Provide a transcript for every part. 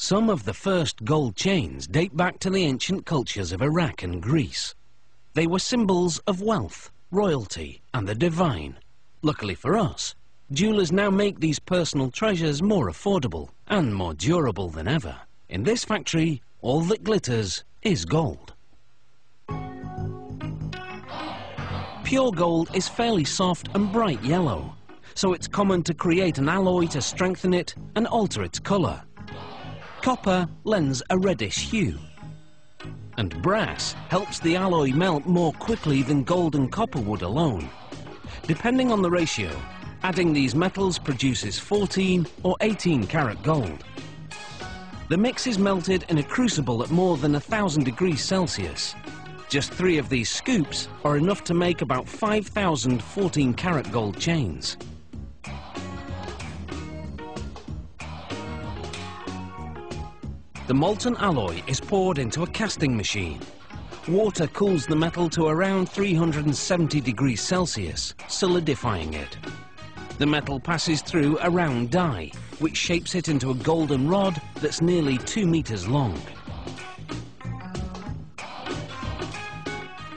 Some of the first gold chains date back to the ancient cultures of Iraq and Greece. They were symbols of wealth, royalty, and the divine. Luckily for us, jewelers now make these personal treasures more affordable and more durable than ever. In this factory, all that glitters is gold. Pure gold is fairly soft and bright yellow, so it's common to create an alloy to strengthen it and alter its colour. Copper lends a reddish hue, and brass helps the alloy melt more quickly than gold and copper would alone. Depending on the ratio, adding these metals produces 14 or 18 karat gold. The mix is melted in a crucible at more than 1,000 degrees Celsius. Just 3 of these scoops are enough to make about 5,000 14 karat gold chains. The molten alloy is poured into a casting machine. Water cools the metal to around 370 degrees Celsius, solidifying it. The metal passes through a round die, which shapes it into a golden rod that's nearly 2 meters long.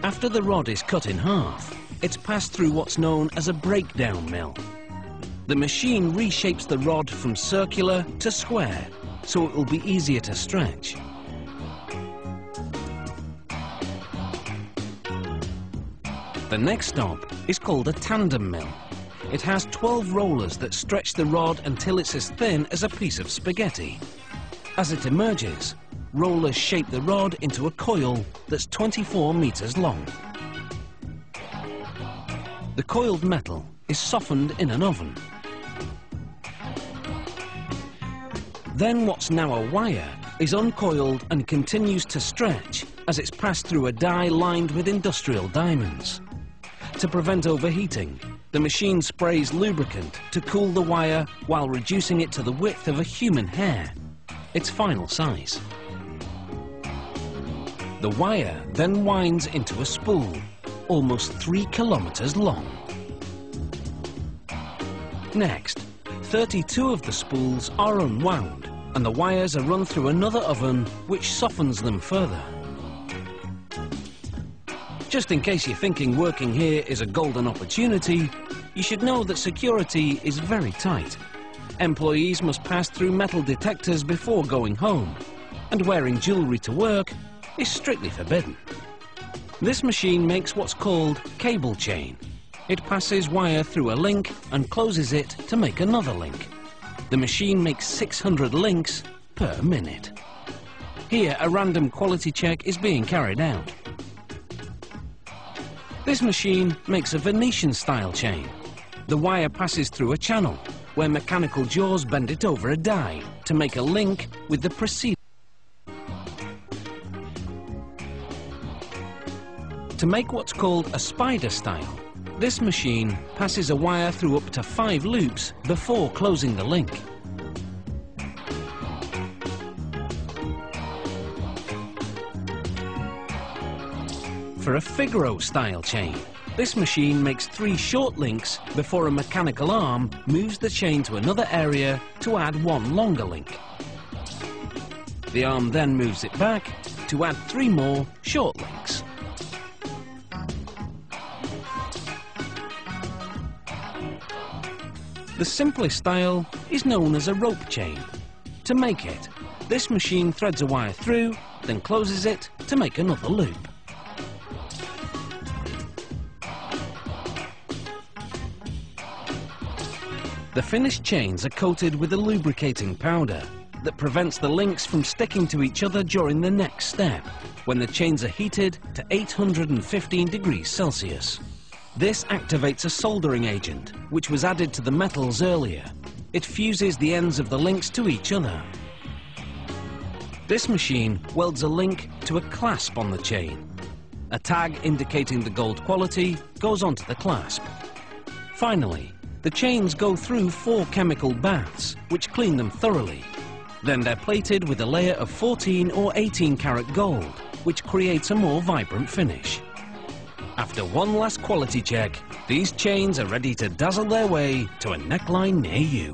After the rod is cut in half, it's passed through what's known as a breakdown mill. The machine reshapes the rod from circular to square, so it will be easier to stretch. The next stop is called a tandem mill. It has 12 rollers that stretch the rod until it's as thin as a piece of spaghetti. As it emerges, rollers shape the rod into a coil that's 24 meters long. The coiled metal is softened in an oven. Then what's now a wire is uncoiled and continues to stretch as it's passed through a die lined with industrial diamonds. To prevent overheating, the machine sprays lubricant to cool the wire while reducing it to the width of a human hair, its final size. The wire then winds into a spool, almost 3 kilometers long. Next, 32 of the spools are unwound, and the wires are run through another oven which softens them further. Just in case you're thinking working here is a golden opportunity, you should know that security is very tight. Employees must pass through metal detectors before going home, and wearing jewellery to work is strictly forbidden. This machine makes what's called cable chain. It passes wire through a link and closes it to make another link. The machine makes 600 links per minute. Here, a random quality check is being carried out. This machine makes a Venetian-style chain. The wire passes through a channel, where mechanical jaws bend it over a die to make a link with the preceding. To make what's called a spider style, this machine passes a wire through up to 5 loops before closing the link. For a Figaro style chain, this machine makes 3 short links before a mechanical arm moves the chain to another area to add 1 longer link. The arm then moves it back to add 3 more short links. The simplest style is known as a rope chain. To make it, this machine threads a wire through, then closes it to make another loop. The finished chains are coated with a lubricating powder that prevents the links from sticking to each other during the next step, when the chains are heated to 815 degrees Celsius. This activates a soldering agent, which was added to the metals earlier. It fuses the ends of the links to each other. This machine welds a link to a clasp on the chain. A tag indicating the gold quality goes onto the clasp. Finally, the chains go through 4 chemical baths, which clean them thoroughly. Then they're plated with a layer of 14 or 18 karat gold, which creates a more vibrant finish. After one last quality check, these chains are ready to dazzle their way to a neckline near you.